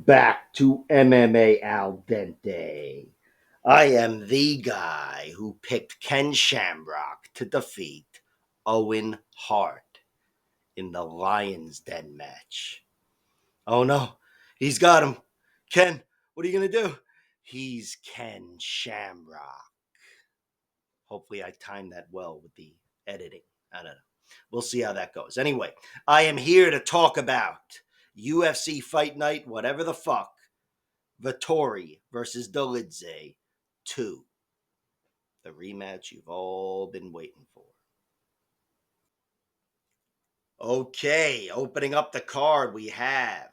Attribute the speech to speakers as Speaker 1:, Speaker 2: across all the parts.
Speaker 1: back to MMA Al Dente. I am the guy who picked Ken Shamrock to defeat Owen Hart in the Lion's Den match. Oh no, he's got him. Ken, what are you going to do? He's Ken Shamrock. Hopefully, I timed that well with the editing. I don't know. We'll see how that goes. Anyway, I am here to talk about UFC Fight Night, whatever the fuck. Vettori versus Dolidze 2. The rematch you've all been waiting for. Okay, opening up the card, we have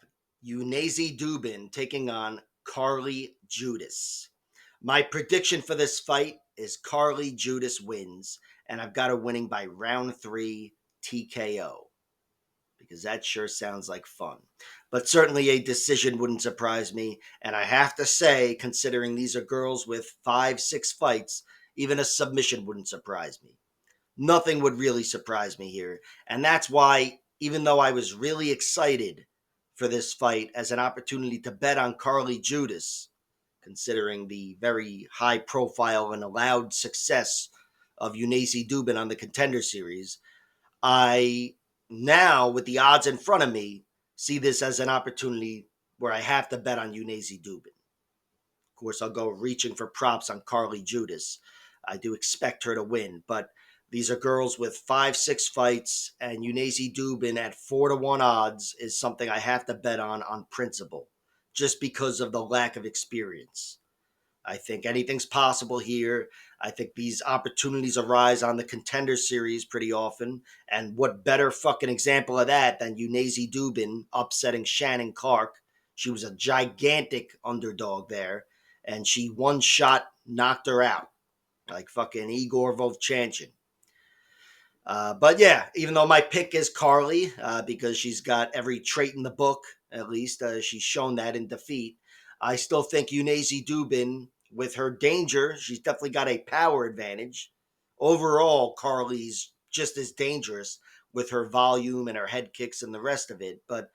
Speaker 1: Unazi Duben taking on Carly Judice. My prediction for this fight is Carly Judice wins, and I've got her winning by round 3 TKO. Because that sure sounds like fun. But certainly a decision wouldn't surprise me. And I have to say, considering these are girls with 5, 6 fights, even a submission wouldn't surprise me. Nothing would really surprise me here. And that's why, even though I was really excited for this fight as an opportunity to bet on Carly Judice, considering the very high profile and allowed success of Unazi Dubin on the Contender Series, I now, with the odds in front of me, see this as an opportunity where I have to bet on Unazi Dubin. Of course, I'll go reaching for props on Carly Judice. I do expect her to win, but these are girls with 5, 6 fights, and Unazi Dubin at 4-1 odds is something I have to bet on principle, just because of the lack of experience. I think anything's possible here. I think these opportunities arise on the Contender Series pretty often. And what better fucking example of that than Unazi Dubin upsetting Shannon Clark? She was a gigantic underdog there, and she one shot knocked her out like fucking Igor Vovchanchin. But yeah, even though my pick is Carly, because she's got every trait in the book, at least she's shown that in defeat, I still think Unazi Dubin, with her danger, she's definitely got a power advantage. Overall, Carly's just as dangerous with her volume and her head kicks and the rest of it. But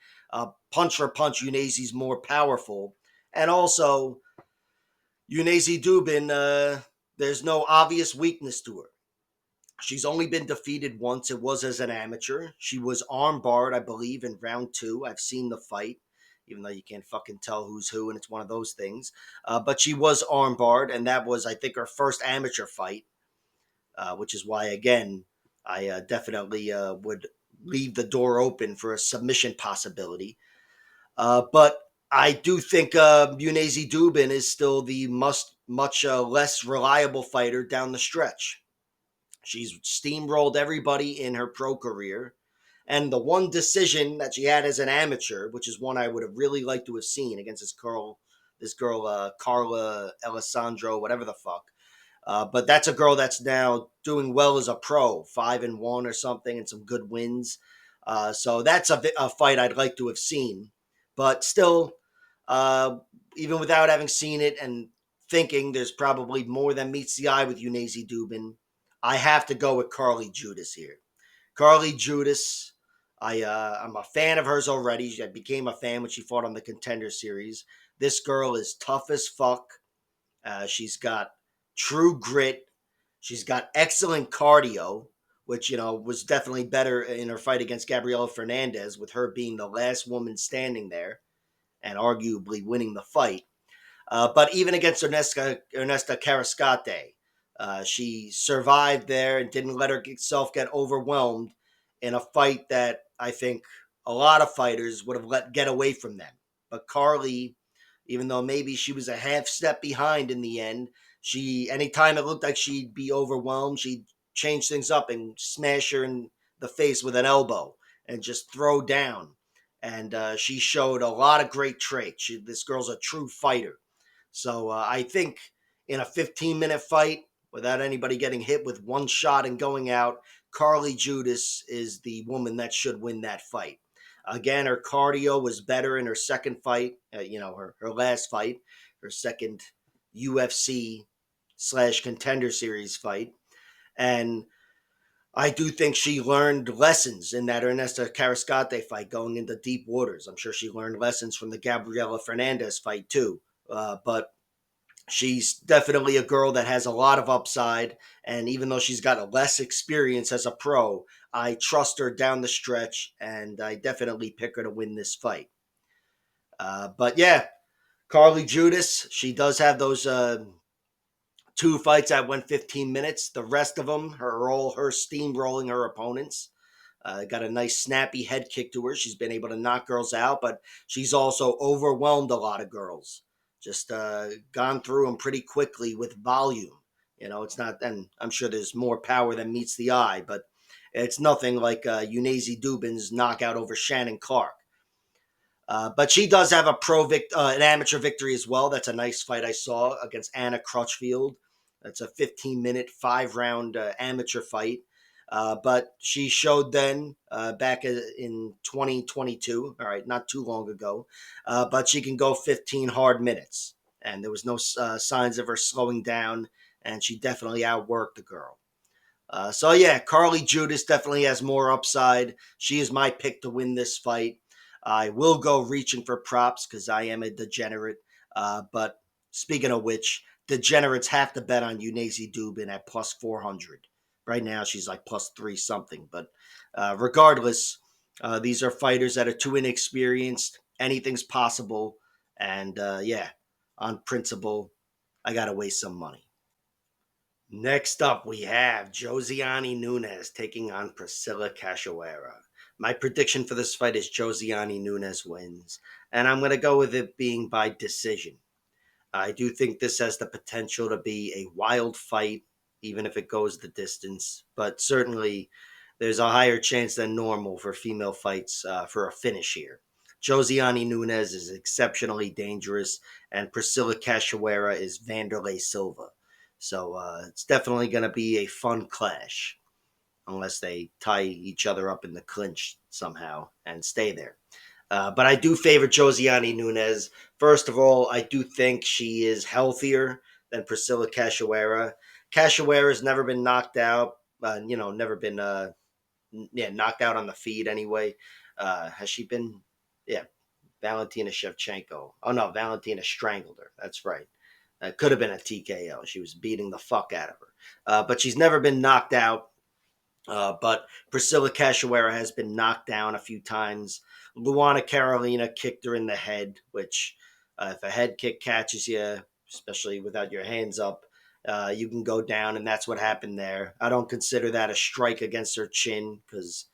Speaker 1: punch for punch, Unazi's more powerful. And also, Unazi Dubin, there's no obvious weakness to her. She's only been defeated once. It was as an amateur. She was armbarred, I believe, in round 2. I've seen the fight, even though you can't fucking tell who's who, and it's one of those things. But she was armbarred, and that was, I think, her first amateur fight, which is why, again, I definitely would leave the door open for a submission possibility. But I do think Unazi Dubin is still the much less reliable fighter down the stretch. She's steamrolled everybody in her pro career. And the one decision that she had as an amateur, which is one I would have really liked to have seen against this girl, Carla Alessandro, whatever the fuck. But that's a girl that's now doing well as a pro, 5-1 or something, and some good wins. So that's a fight I'd like to have seen. But still, uh, even without having seen it and thinking there's probably more than meets the eye with Unazi Dubin, I have to go with Carly Judice here. Carly Judice, I'm a fan of hers already. I became a fan when she fought on the Contender Series. This girl is tough as fuck. She's got true grit. She's got excellent cardio, which was definitely better in her fight against Gabriela Hernandez, with her being the last woman standing there and arguably winning the fight. But even against Ernesta Carrascate, she survived there and didn't let herself get overwhelmed in a fight that I think a lot of fighters would have let get away from them. But Carly, even though maybe she was a half step behind in the end, anytime it looked like she'd be overwhelmed, she'd change things up and smash her in the face with an elbow and just throw down. And she showed a lot of great traits. This girl's a true fighter. So I think in a 15-minute fight, without anybody getting hit with one shot and going out, Carly Judice is the woman that should win that fight. Again, her cardio was better in her second fight, her last fight, her second UFC / Contender Series fight. And I do think she learned lessons in that Ernesto Carrascate fight going into deep waters. I'm sure she learned lessons from the Gabriela Fernandez fight too. But she's definitely a girl that has a lot of upside. And even though she's got a less experience as a pro, I trust her down the stretch, and I definitely pick her to win this fight. But yeah, Carly Judice, she does have those two fights that went 15 minutes. The rest of them are all her steamrolling her opponents. Got a nice snappy head kick to her. She's been able to knock girls out, but she's also overwhelmed a lot of girls. Just gone through them pretty quickly with volume. You know, it's not, and I'm sure there's more power than meets the eye, but it's nothing like Unazi Duben's knockout over Shannon Clark. But she does have an amateur victory as well. That's a nice fight I saw against Anna Crutchfield. That's a 15-minute, 5-round amateur fight. But she showed then back in 2022, all right, not too long ago, but she can go 15 hard minutes. And there was no signs of her slowing down, and she definitely outworked the girl. So yeah, Carly Judice definitely has more upside. She is my pick to win this fight. I will go reaching for props because I am a degenerate. But speaking of which, degenerates have to bet on Unazi Dubin at plus 400. Right now, she's like plus 3 something. But regardless, these are fighters that are too inexperienced. Anything's possible. And yeah, on principle, I got to waste some money. Next up, we have Josiane Nunes taking on Priscilla Cachoeira. My prediction for this fight is Josiane Nunes wins, and I'm going to go with it being by decision. I do think this has the potential to be a wild fight, even if it goes the distance, but certainly there's a higher chance than normal for female fights for a finish here. Josiane Nunes is exceptionally dangerous, and Priscilla Cachoeira is Vanderlei Silva. So it's definitely going to be a fun clash, unless they tie each other up in the clinch somehow and stay there. But I do favor Josiane Nunes. First of all, I do think she is healthier than Priscilla Cachoeira. Cachoeira's never been knocked out. Never been knocked out on the feed anyway. Has she been? Yeah, Valentina Shevchenko. Oh no, Valentina strangled her. That's right. It could have been a TKO. She was beating the fuck out of her. But she's never been knocked out. But Priscilla Cachoeira has been knocked down a few times. Luana Carolina kicked her in the head, which if a head kick catches you, especially without your hands up, you can go down, and that's what happened there. I don't consider that a strike against her chin because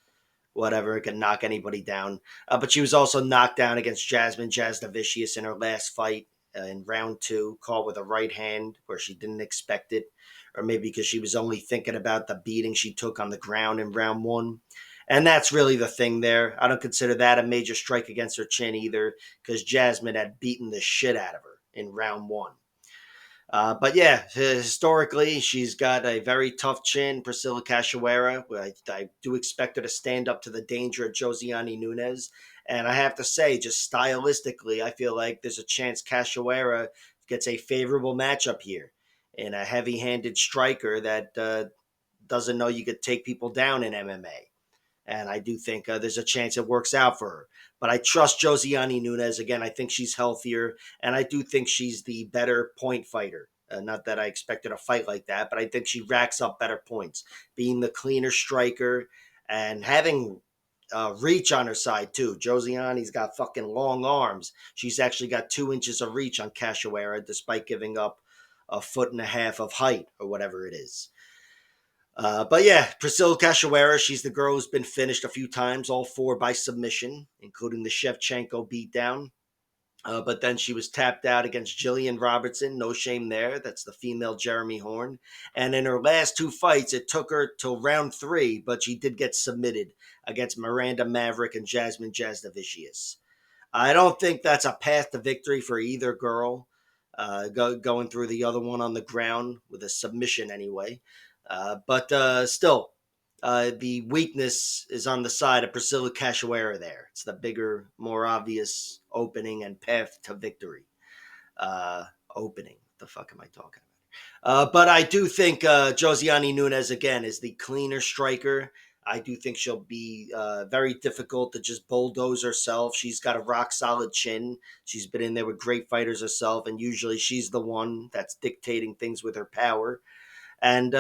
Speaker 1: whatever, it can knock anybody down. But she was also knocked down against Jasmine Jasdavicius in her last fight in round 2, caught with a right hand where she didn't expect it, or maybe because she was only thinking about the beating she took on the ground in round 1. And that's really the thing there. I don't consider that a major strike against her chin either, because Jasmine had beaten the shit out of her in round 1. But yeah, historically, she's got a very tough chin, Priscilla Cachoeira. I do expect her to stand up to the danger of Josiane Nunes. And I have to say, just stylistically, I feel like there's a chance Cachoeira gets a favorable matchup here in a heavy handed striker that doesn't know you could take people down in MMA. And I do think there's a chance it works out for her. But I trust Josiane Nunes. Again, I think she's healthier, and I do think she's the better point fighter. Not that I expected a fight like that, but I think she racks up better points, being the cleaner striker and having reach on her side, too. Josiane's got fucking long arms. She's actually got 2 inches of reach on Cachoeira, despite giving up a foot and a half of height or whatever it is. But yeah, Priscilla Cachoeira, she's the girl who's been finished a few times, all 4 by submission, including the Shevchenko beatdown. But then she was tapped out against Jillian Robertson. No shame there. That's the female Jeremy Horn. And in her last 2 fights, it took her till round 3, but she did get submitted against Miranda Maverick and Jasmine Jasdavicius. I don't think that's a path to victory for either girl. Going through the other one on the ground with a submission anyway. But still, the weakness is on the side of Priscilla Cachoeira there. It's the bigger, more obvious opening and path to victory. Opening. What the fuck am I talking about? But I do think Josiane Nunes, again, is the cleaner striker. I do think she'll be very difficult to just bulldoze herself. She's got a rock solid chin. She's been in there with great fighters herself, and usually she's the one that's dictating things with her power. And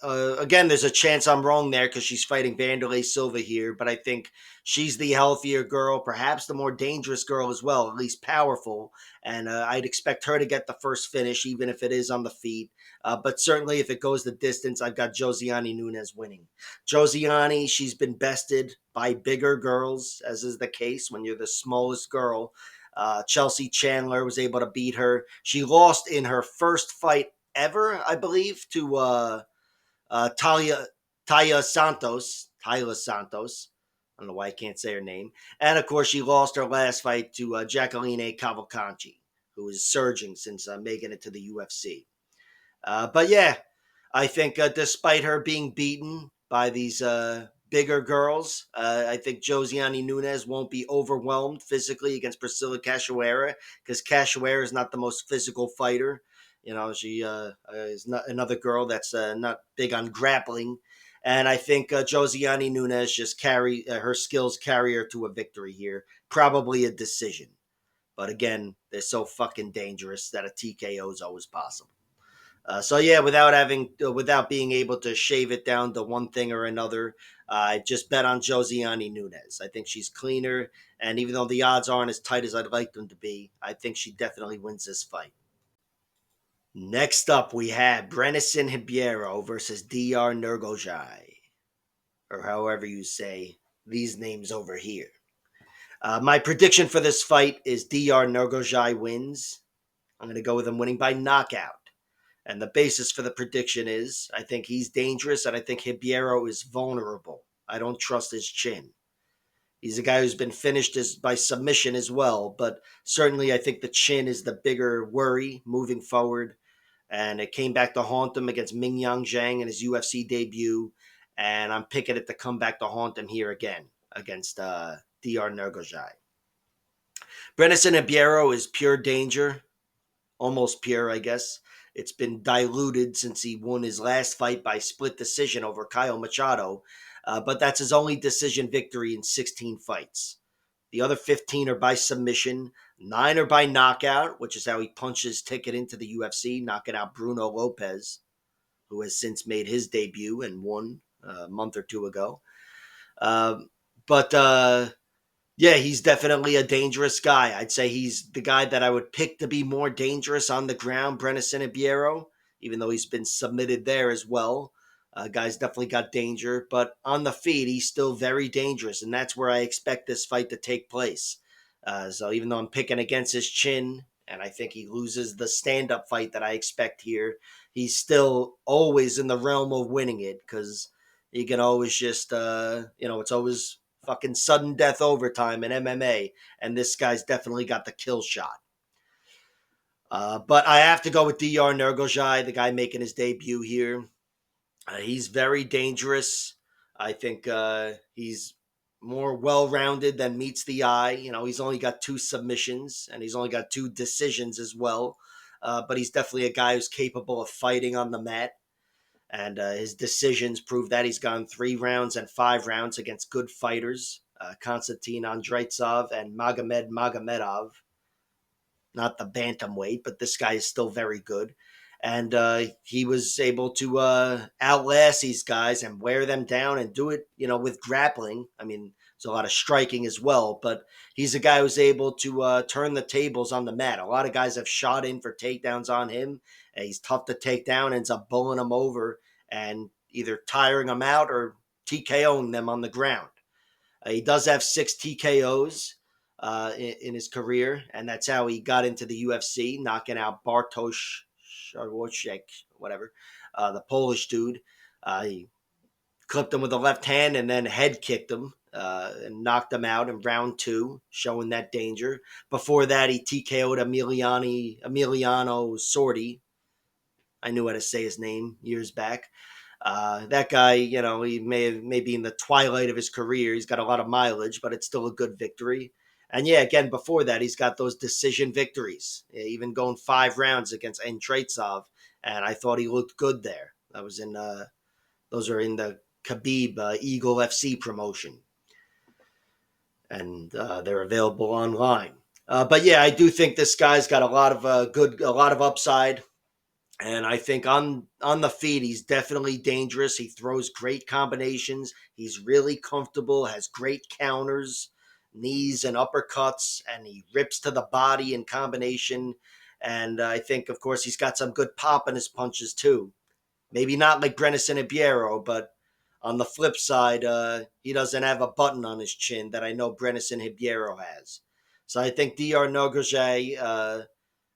Speaker 1: again, there's a chance I'm wrong there because she's fighting Vanderlei Silva here, but I think she's the healthier girl, perhaps the more dangerous girl as well, at least powerful. And I'd expect her to get the first finish, even if it is on the feet. But certainly, if it goes the distance, I've got Josiane Nunes winning. Josiane, she's been bested by bigger girls, as is the case when you're the smallest girl. Chelsea Chandler was able to beat her. She lost in her first fight ever, I believe, to Talia Tyler Santos. I don't know why I can't say her name. And of course, she lost her last fight to Jacqueline Cavalcanti, who is surging since making it to the UFC. But yeah, I think despite her being beaten by these bigger girls, I think Josiane Nunes won't be overwhelmed physically against Priscilla Cachoeira because Cachoeira is not the most physical fighter. You know, she is not another girl that's not big on grappling. And I think Josiane Nunes just carry her skills carry her to a victory here, probably a decision. But again, they're so fucking dangerous that a TKO is always possible. So yeah, without being able to shave it down to one thing or another, I just bet on Josiane Nunes. I think she's cleaner, and even though the odds aren't as tight as I'd like them to be, I think she definitely wins this fight. Next up, we have Brendson Hibero versus Diyar Nurgojai, or however you say these names over here. My prediction for this fight is Diyar Nurgojai wins. I'm going to go with him winning by knockout. And the basis for the prediction is I think he's dangerous and I think Hibero is vulnerable. I don't trust his chin. He's a guy who's been finished by submission as well, but certainly I think the chin is the bigger worry moving forward. And it came back to haunt him against Ming Yang Zhang in his UFC debut. And I'm picking it to come back to haunt him here again against Diyar Nurgojai. Brendson Hibero is pure danger, almost pure, I guess. It's been diluted since he won his last fight by split decision over Kyle Machado, but that's his only decision victory in 16 fights. The other 15 are by submission, 9 are by knockout, which is how he punched his ticket into the UFC, knocking out Bruno Lopez, who has since made his debut and won a month or two ago. But yeah, he's definitely a dangerous guy. I'd say he's the guy that I would pick to be more dangerous on the ground, Brendson Hibero, even though he's been submitted there as well. Guy's definitely got danger, but on the feet, he's still very dangerous, and that's where I expect this fight to take place. So even though I'm picking against his chin, and I think he loses the stand-up fight that I expect here, he's still always in the realm of winning it because he can always just, it's always fucking sudden death overtime in MMA, and this guy's definitely got the kill shot. But I have to go with Diyar Nurgojai, the guy making his debut here. He's very dangerous. I think he's more well-rounded than meets the eye. You know, he's only got 2 submissions, and he's only got 2 decisions as well. But he's definitely a guy who's capable of fighting on the mat. And his decisions prove that he's gone 3 rounds and 5 rounds against good fighters, Konstantin Andreytsov and Magomed Magomedov. Not the bantamweight, but this guy is still very good. And he was able to outlast these guys and wear them down and do it, with grappling. I mean, there's a lot of striking as well, but he's a guy who's able to turn the tables on the mat. A lot of guys have shot in for takedowns on him. And he's tough to take down, ends up bowling them over and either tiring them out or TKOing them on the ground. He does have 6 TKOs in his career, and that's how he got into the UFC, knocking out Bartosz Szarwocek, whatever, the Polish dude. He clipped him with the left hand and then head kicked him and knocked him out in round 2, showing that danger. Before that, he TKO'd Emiliano Sordi. I knew how to say his name years back. That guy, he may be in the twilight of his career. He's got a lot of mileage, but it's still a good victory. And yeah, again, before that, he's got those decision victories, even going 5 rounds against Andreytsov. and I thought he looked good there. That was in those are in the Khabib Eagle FC promotion, and they're available online. But yeah, I do think this guy's got a lot of upside. And I think on the feet, he's definitely dangerous. He throws great combinations. He's really comfortable, has great counters, knees and uppercuts, and he rips to the body in combination. And I think, of course, he's got some good pop in his punches too. Maybe not like Brendson and Biero, but on the flip side, he doesn't have a button on his chin that I know Brendson Hibiero has. So I think Diyar Nogueje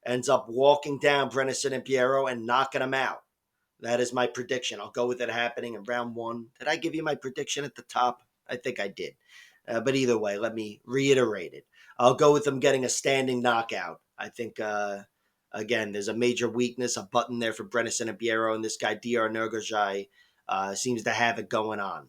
Speaker 1: ends up walking down Brendson and Biero and knocking him out. That is my prediction. I'll go with it happening in round one. Did I give you my prediction at the top? I think I did. But either way, let me reiterate it. I'll go with them getting a standing knockout. I think, again, there's a major weakness, a button there for Brendson and Biero, and this guy, Diyar Nogueje, seems to have it going on.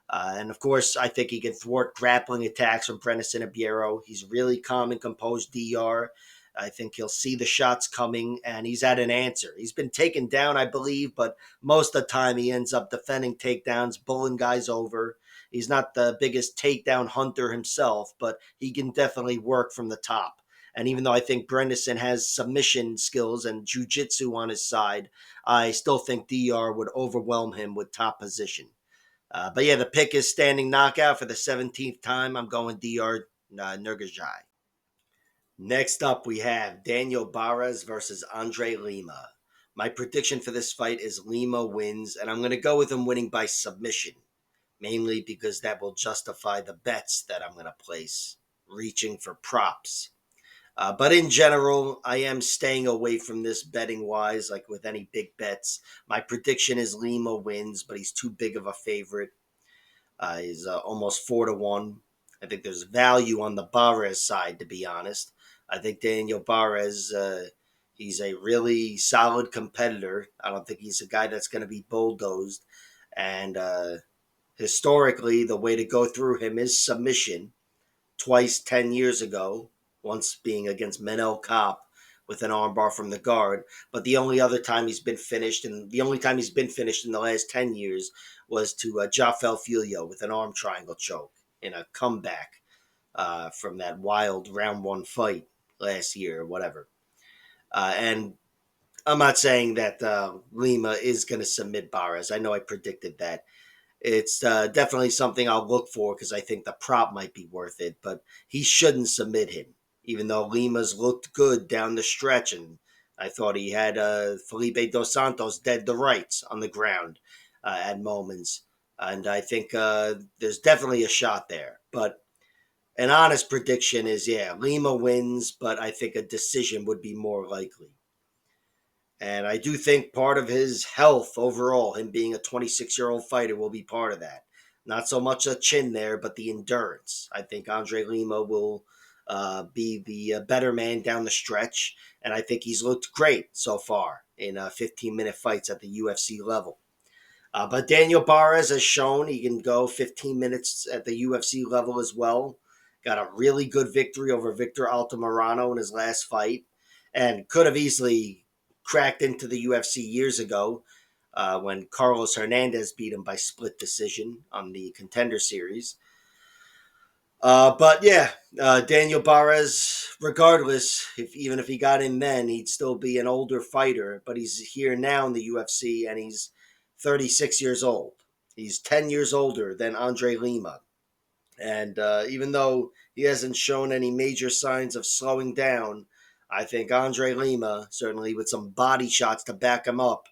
Speaker 1: And of course, I think he can thwart grappling attacks from Brendson and Biero. He's really calm and composed, Dr. I think he'll see the shots coming, and he's at an answer. He's been taken down, I believe, but most of the time he ends up defending takedowns, bulling guys over. He's not the biggest takedown hunter himself, but he can definitely work from the top. And even though I think Brendson has submission skills and jiu-jitsu on his side, I still think Dr. would overwhelm him with top position. But yeah, the pick is standing knockout for the 17th time. I'm going Dr. Nurgajai. Next up, we have Daniel Barez versus Andre Lima. My prediction for this fight is Lima wins, and I'm going to go with him winning by submission, mainly because that will justify the bets that I'm going to place, reaching for props. But in general, I am staying away from this betting wise, like with any big bets. My prediction is Lima wins, but he's too big of a favorite. He's almost 4-1. I think there's value on the Barez side, to be honest. I think Daniel Barez, he's a really solid competitor. I don't think he's a guy that's going to be bulldozed. And historically, the way to go through him is submission. Twice 10 years ago, once being against Manel Kopp with an armbar from the guard. But the only other time he's been finished, and the only time he's been finished in the last 10 years, was to Jafel Filio with an arm triangle choke in a comeback from that wild round one fight last year or whatever. And I'm not saying that Lima is going to submit Barez. I know I predicted that. It's definitely something I'll look for because I think the prop might be worth it, but he shouldn't submit him, even though Lima's looked good down the stretch, and I thought he had Felipe Dos Santos dead to rights on the ground at moments. And I think there's definitely a shot there. But an honest prediction is, yeah, Lima wins, but I think a decision would be more likely. And I do think part of his health overall, him being a 26-year-old fighter, will be part of that. Not so much a chin there, but the endurance. I think Andre Lima will be the better man down the stretch. And I think he's looked great so far in 15-minute fights at the UFC level. But Daniel Barez has shown he can go 15 minutes at the UFC level as well. Got a really good victory over Victor Altamirano in his last fight, and could have easily cracked into the UFC years ago when Carlos Hernandez beat him by split decision on the Contender Series. But yeah, Daniel Barez, regardless, even if he got in then, he'd still be an older fighter. But he's here now in the UFC, and he's 36 years old. He's 10 years older than Andre Lima. And even though he hasn't shown any major signs of slowing down, I think Andre Lima, certainly with some body shots to back him up,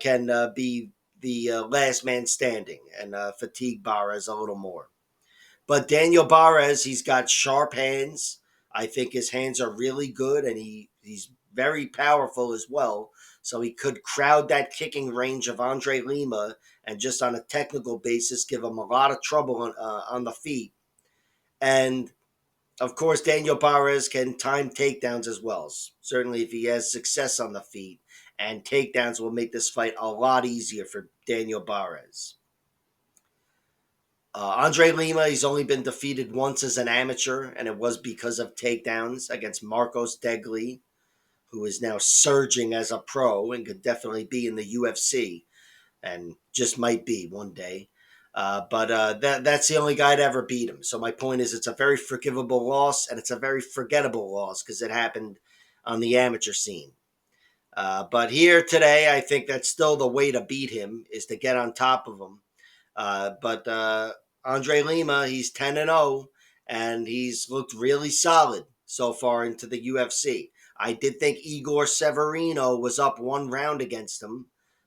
Speaker 1: can be the last man standing and fatigue Barez a little more. But Daniel Barez, he's got sharp hands. I think his hands are really good, and he's very powerful as well. So he could crowd that kicking range of Andre Lima and just on a technical basis give him a lot of trouble on the feet. And of course, Daniel Barez can time takedowns as well. Certainly, if he has success on the feet, and takedowns will make this fight a lot easier for Daniel Barez. Andre Lima, he's only been defeated once as an amateur, and it was because of takedowns against Marcos Degli, who is now surging as a pro and could definitely be in the UFC and just might be one day. That's the only guy to ever beat him. So my point is, it's a very forgivable loss, and it's a very forgettable loss because it happened on the amateur scene. But here today, I think that's still the way to beat him is to get on top of him. But Andre Lima, he's 10-0, and he's looked really solid so far into the UFC. I did think Igor Severino was up one round against him,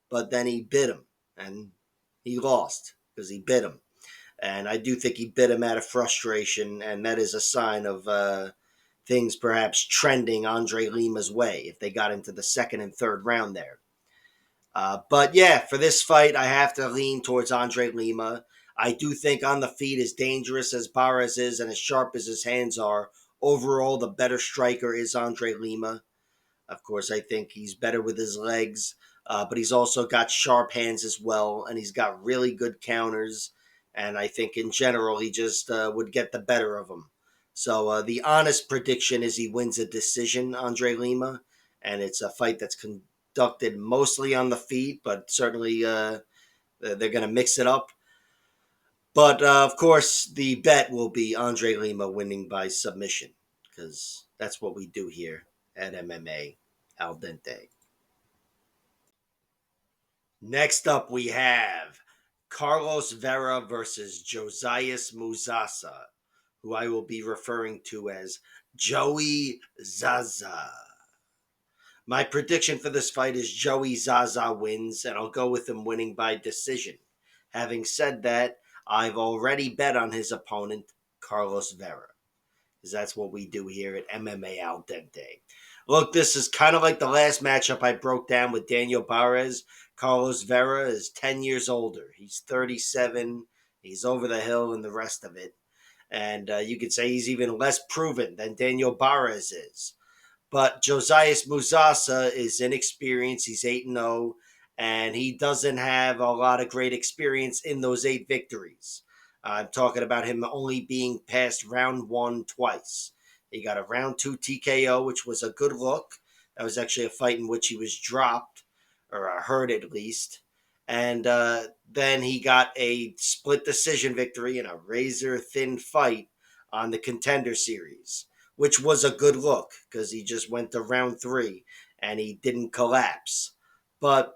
Speaker 1: but then he bit him, and he lost because he bit him. And I do think he bit him out of frustration, and that is a sign of things perhaps trending Andre Lima's way if they got into the second and third round there. But yeah, for this fight, I have to lean towards Andre Lima. I do think on the feet, as dangerous as Barez is and as sharp as his hands are, overall, the better striker is Andre Lima. Of course, I think he's better with his legs, but he's also got sharp hands as well, and he's got really good counters. And I think in general, he just would get the better of him. So the honest prediction is he wins a decision, Andre Lima, and it's a fight that's conducted mostly on the feet, but certainly they're going to mix it up. But of course, the bet will be Andre Lima winning by submission because that's what we do here at MMA Al Dente. Next up, we have Carlos Vera versus Josias Musasa, who I will be referring to as Joey Zaza. My prediction for this fight is Joey Zaza wins, and I'll go with him winning by decision. Having said that, I've already bet on his opponent, Carlos Vera, because that's what we do here at MMA Al Dente. Look, this is kind of like the last matchup I broke down with Daniel Barez. Carlos Vera is 10 years older. He's 37. He's over the hill and the rest of it. And you could say he's even less proven than Daniel Barez is. But Josias Musasa is inexperienced. He's 8-0, and he doesn't have a lot of great experience in those 8 victories. I'm talking about him only being past round 1 twice. He got a round 2 TKO, which was a good look. That was actually a fight in which he was dropped, or hurt at least. And then he got a split decision victory in a razor thin fight on the Contender Series, which was a good look because he just went to round 3 and he didn't collapse. But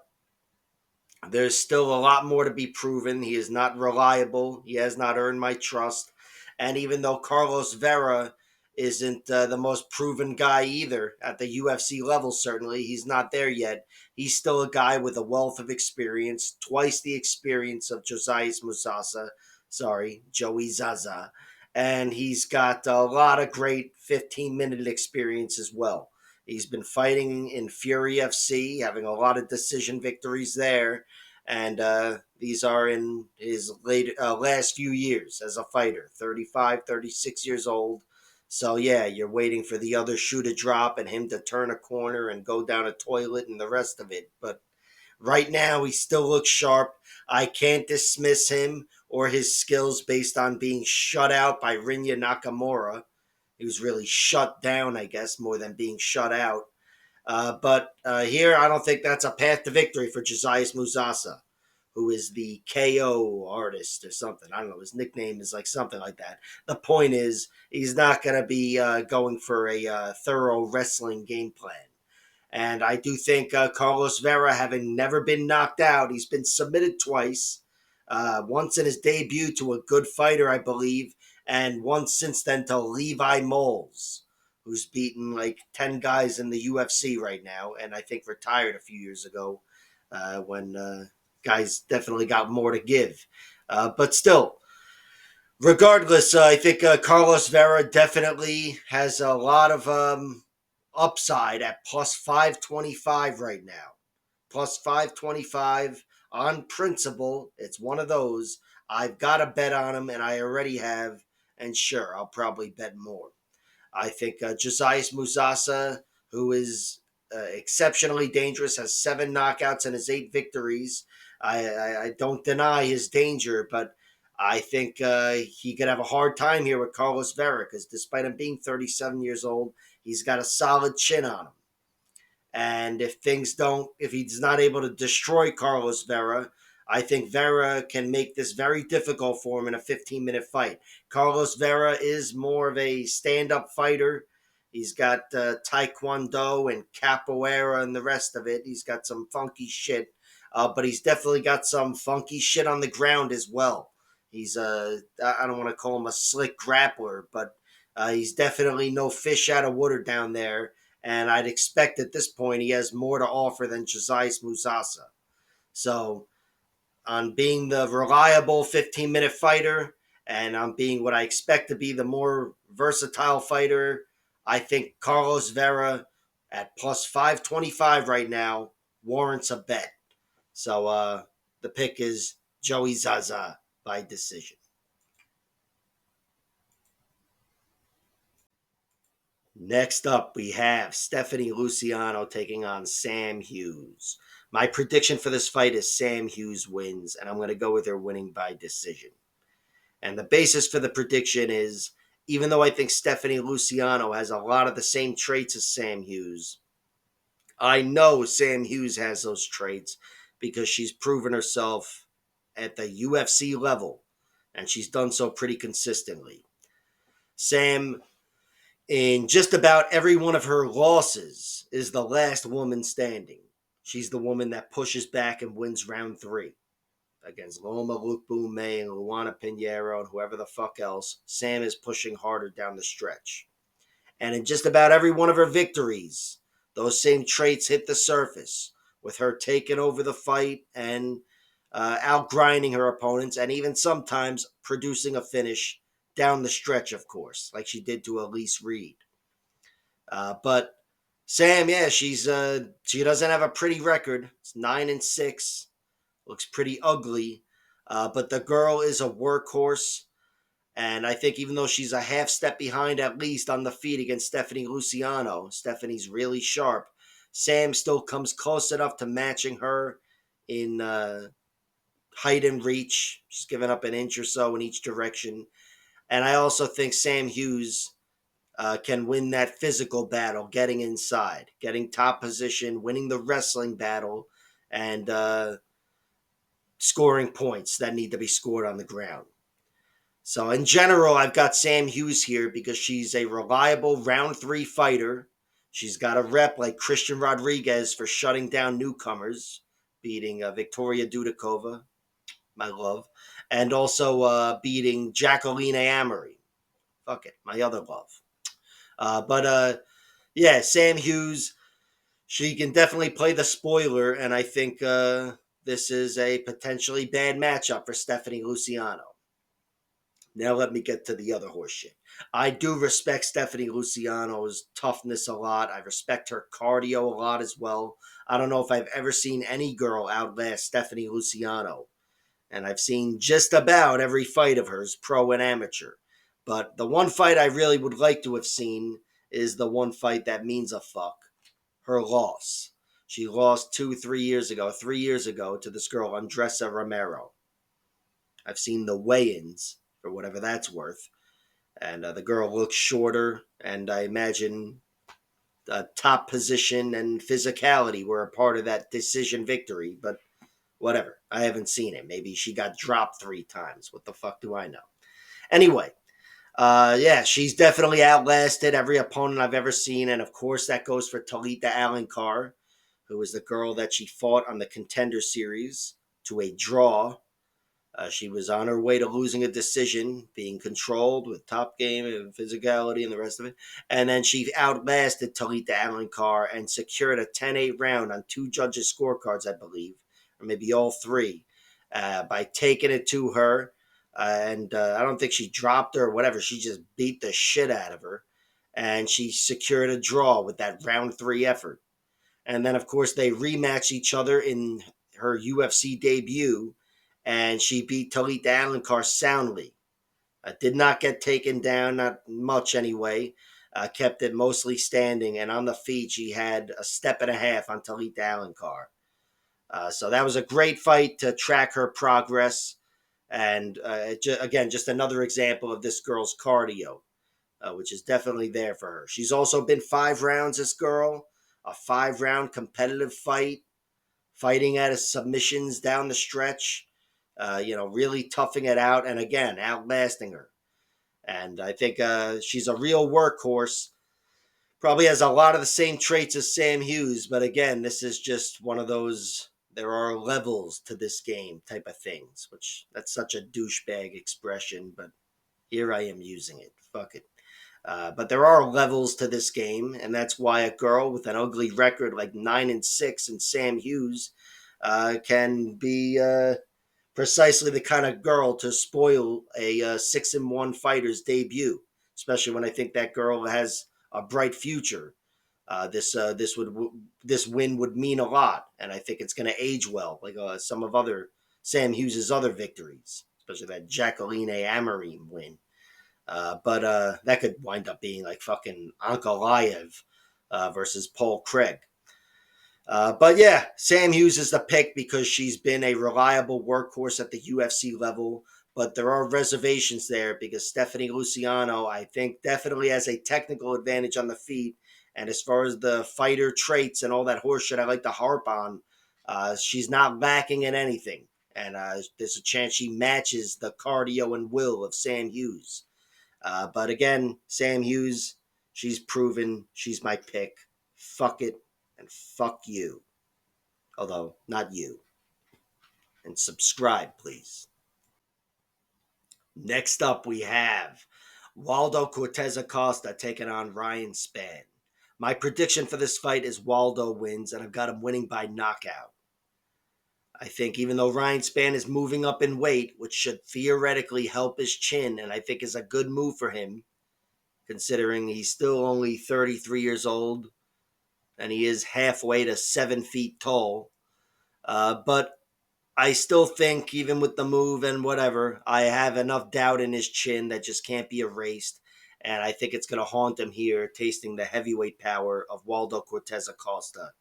Speaker 1: there's still a lot more to be proven. He is not reliable. He has not earned my trust. And even though Carlos Vera isn't the most proven guy either at the UFC level, certainly, he's not there yet. He's still a guy with a wealth of experience, twice the experience of Josias Musasa. Sorry, Joey Zaza. And he's got a lot of great 15-minute experience as well. He's been fighting in Fury FC, having a lot of decision victories there. And these are in his last few years as a fighter, 35, 36 years old. So, yeah, you're waiting for the other shoe to drop and him to turn a corner and go down a toilet and the rest of it. But right now, he still looks sharp. I can't dismiss him or his skills based on being shut out by Rinya Nakamura. He was really shut down, I guess, more than being shut out. But here, I don't think that's a path to victory for Josias Musasa, who is the KO artist or something. I don't know. His nickname is like something like that. The point is, he's not going to be going for a thorough wrestling game plan. And I do think Carlos Vera, having never been knocked out, he's been submitted twice. Once in his debut to a good fighter, I believe, and once since then to Levi Moles, who's beaten like 10 guys in the UFC right now, and I think retired a few years ago when guys definitely got more to give. But still, regardless, I think Carlos Vera definitely has a lot of upside at plus 525 right now. Plus 525 on principle. It's one of those. I've got to bet on him, and I already have. And sure, I'll probably bet more. I think Josias Musasa, who is exceptionally dangerous, has 7 knockouts and his 8 victories. I don't deny his danger, but I think he could have a hard time here with Carlos Vera because despite him being 37 years old, he's got a solid chin on him. And if he's not able to destroy Carlos Vera, I think Vera can make this very difficult for him in a 15-minute fight. Carlos Vera is more of a stand-up fighter. He's got Taekwondo and Capoeira and the rest of it. He's got some funky shit, but he's definitely got some funky shit on the ground as well. He's I don't want to call him a slick grappler, but he's definitely no fish out of water down there, and I'd expect at this point he has more to offer than Josias Musasa. So, on being the reliable 15-minute fighter and on being what I expect to be the more versatile fighter, I think Carlos Vera at plus 525 right now warrants a bet. So, the pick is Joey Zaza by decision. Next up, we have Stephanie Luciano taking on Sam Hughes. My prediction for this fight is Sam Hughes wins, and I'm going to go with her winning by decision. And the basis for the prediction is even though I think Stephanie Luciano has a lot of the same traits as Sam Hughes, I know Sam Hughes has those traits because she's proven herself at the UFC level, and she's done so pretty consistently. Sam, in just about every one of her losses, is the last woman standing. She's the woman that pushes back and wins round 3 against Loma Lukbume and Luana Pinheiro and whoever the fuck else. Sam is pushing harder down the stretch. And in just about every one of her victories, those same traits hit the surface, with her taking over the fight and outgrinding her opponents, and even sometimes producing a finish down the stretch, of course, like she did to Elise Reed. But Sam, yeah, she doesn't have a pretty record. It's 9-6. Looks pretty ugly, but the girl is a workhorse. And I think even though she's a half step behind at least on the feet against Stephanie Luciano, Stephanie's really sharp. Sam still comes close enough to matching her in height and reach. She's given up an inch or so in each direction. And I also think Sam Hughes can win that physical battle, getting inside, getting top position, winning the wrestling battle, and scoring points that need to be scored on the ground. So in general, I've got Sam Hughes here because she's a reliable round 3 fighter. She's got a rep like Christian Rodriguez for shutting down newcomers, beating Victoria Dudikova, my love, and also beating Jacqueline Amory. Fuck it, my other love. But yeah, Sam Hughes, she can definitely play the spoiler, and I think this is a potentially bad matchup for Stephanie Luciano. Now let me get to the other horseshit. I do respect Stephanie Luciano's toughness a lot. I respect her cardio a lot as well. I don't know if I've ever seen any girl outlast Stephanie Luciano. And I've seen just about every fight of hers, pro and amateur. But the one fight I really would like to have seen is the one fight that means a fuck. Her loss. She lost 3 years ago to this girl, Andressa Romero. I've seen the weigh-ins, for whatever that's worth. And the girl looks shorter, and I imagine top position and physicality were a part of that decision victory, but whatever. I haven't seen it. Maybe she got dropped 3 times. What the fuck do I know? Anyway, yeah, she's definitely outlasted every opponent I've ever seen, and of course that goes for Talita Alencar, who is the girl that she fought on the Contender Series to a draw. She was on her way to losing a decision, being controlled with top game and physicality and the rest of it. And then she outlasted Talita Alencar and secured a 10-8 round on 2 judges' scorecards, I believe, or maybe all 3, by taking it to her. And I don't think she dropped her or whatever. She just beat the shit out of her. And she secured a draw with that round 3 effort. And then, of course, they rematched each other in her UFC debut, and she beat Talita Alencar soundly. Did not get taken down, not much anyway. Kept it mostly standing, and on the feet, she had a step and a half on Talita Alencar. So that was a great fight to track her progress. And again, just another example of this girl's cardio, which is definitely there for her. She's also been 5 rounds, this girl. a 5 round competitive fight, fighting at his submissions down the stretch, really toughing it out, and again, outlasting her. And I think she's a real workhorse. Probably has a lot of the same traits as Sam Hughes, but again, this is just one of those there are levels to this game type of things, which that's such a douchebag expression, but here I am using it. Fuck it. But there are levels to this game, and that's why a girl with an ugly record like 9-6 and Sam Hughes can be precisely the kind of girl to spoil a 6-1 fighter's debut, especially when I think that girl has a bright future. This win would mean a lot, and I think it's going to age well, like some of other Sam Hughes's other victories, especially that Jacqueline Amorim win. But that could wind up being like fucking Ankalaev versus Paul Craig. But yeah, Sam Hughes is the pick because she's been a reliable workhorse at the UFC level. But there are reservations there because Stephanie Luciano, I think, definitely has a technical advantage on the feet. And as far as the fighter traits and all that horseshit I like to harp on, she's not lacking in anything. And there's a chance she matches the cardio and will of Sam Hughes. But again, Sam Hughes, she's proven she's my pick. Fuck it and fuck you. Although, not you. And subscribe, please. Next up, we have Waldo Cortez Acosta taking on Ryan Spann. My prediction for this fight is Waldo wins, and I've got him winning by knockout. I think even though Ryan Spann is moving up in weight, which should theoretically help his chin, and I think is a good move for him, considering he's still only 33 years old, and he is halfway to 7 feet tall. But I still think, even with the move and whatever, I have enough doubt in his chin that just can't be erased. And I think it's going to haunt him here, tasting the heavyweight power of Waldo Cortez Acosta,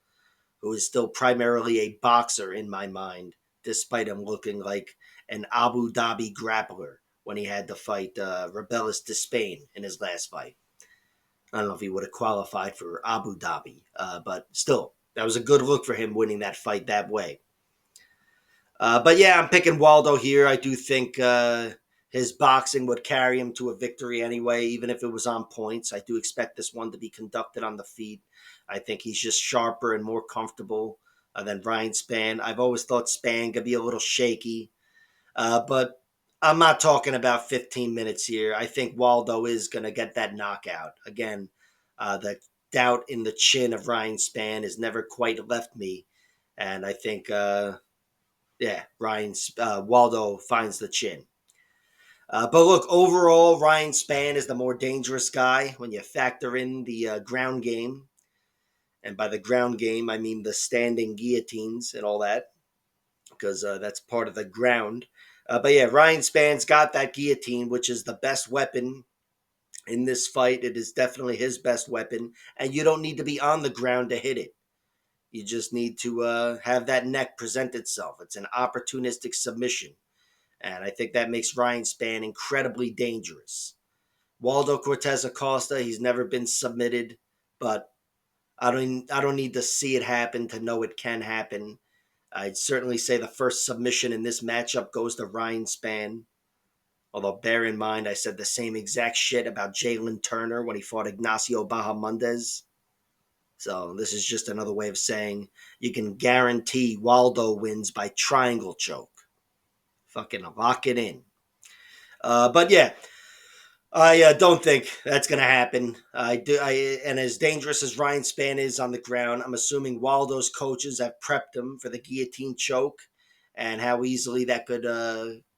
Speaker 1: who is still primarily a boxer in my mind, despite him looking like an Abu Dhabi grappler when he had to fight Rebellis de Spain in his last fight. I don't know if he would have qualified for Abu Dhabi, but still, that was a good look for him winning that fight that way. But yeah, I'm picking Waldo here. I do think his boxing would carry him to a victory anyway, even if it was on points. I do expect this one to be conducted on the feet. I think he's just sharper and more comfortable than Ryan Spann. I've always thought Spann could be a little shaky, but I'm not talking about 15 minutes here. I think Waldo is going to get that knockout. Again, the doubt in the chin of Ryan Spann has never quite left me. And I think Waldo finds the chin. But look, overall, Ryan Spann is the more dangerous guy when you factor in the ground game. And by the ground game, I mean the standing guillotines and all that, because that's part of the ground. But yeah, Ryan Spann's got that guillotine, which is the best weapon in this fight. It is definitely his best weapon. And you don't need to be on the ground to hit it. You just need to have that neck present itself. It's an opportunistic submission. And I think that makes Ryan Spann incredibly dangerous. Waldo Cortez Acosta, he's never been submitted, but I don't need to see it happen to know it can happen. I'd certainly say the first submission in this matchup goes to Ryan Spann. Although bear in mind, I said the same exact shit about Jalen Turner when he fought Ignacio Bahamondes. So this is just another way of saying you can guarantee Waldo wins by triangle choke. Fucking lock it in. But yeah, I don't think that's going to happen. And as dangerous as Ryan Spann is on the ground, I'm assuming Waldo's coaches have prepped him for the guillotine choke and how easily that could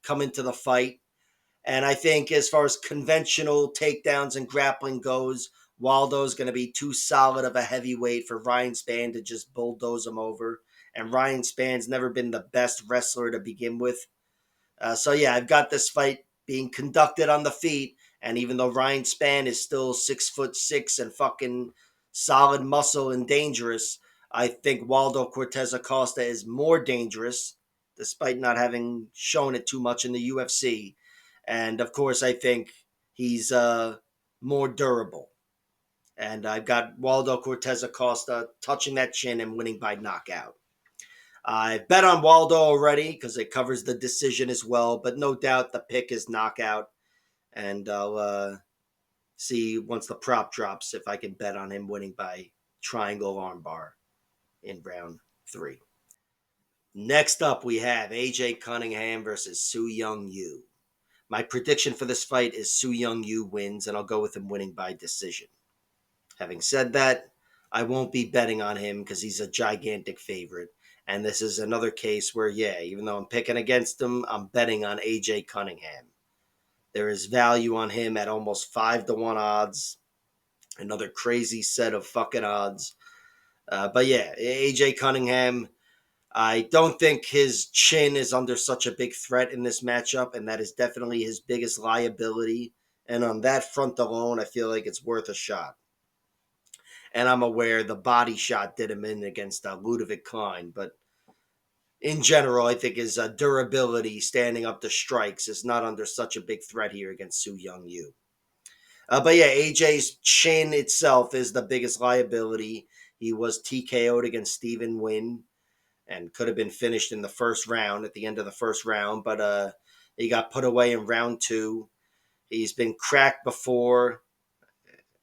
Speaker 1: come into the fight. And I think as far as conventional takedowns and grappling goes, Waldo's going to be too solid of a heavyweight for Ryan Spann to just bulldoze him over. And Ryan Spann's never been the best wrestler to begin with. So yeah, I've got this fight being conducted on the feet, and even though Ryan Spann is still 6'6" and fucking solid muscle and dangerous, I think Waldo Cortez Acosta is more dangerous, despite not having shown it too much in the UFC. And of course, I think he's more durable. And I've got Waldo Cortez Acosta touching that chin and winning by knockout. I bet on Waldo already because it covers the decision as well, but no doubt the pick is knockout. And I'll see once the prop drops if I can bet on him winning by triangle armbar in round 3. Next up, we have AJ Cunningham versus Su Young Yu. My prediction for this fight is Su Young Yu wins, and I'll go with him winning by decision. Having said that, I won't be betting on him because he's a gigantic favorite. And this is another case where, yeah, even though I'm picking against him, I'm betting on AJ Cunningham. There is value on him at almost 5-1 odds. Another crazy set of fucking odds. But yeah, AJ Cunningham, I don't think his chin is under such a big threat in this matchup, and that is definitely his biggest liability. And on that front alone, I feel like it's worth a shot. And I'm aware the body shot did him in against Ludovic Klein, but in general, I think his durability standing up to strikes is not under such a big threat here against Su Young Yu. But yeah, AJ's chin itself is the biggest liability. He was TKO'd against Stephen Wynn and could have been finished in the first round, at the end of the first round, but he got put away in round 2. He's been cracked before,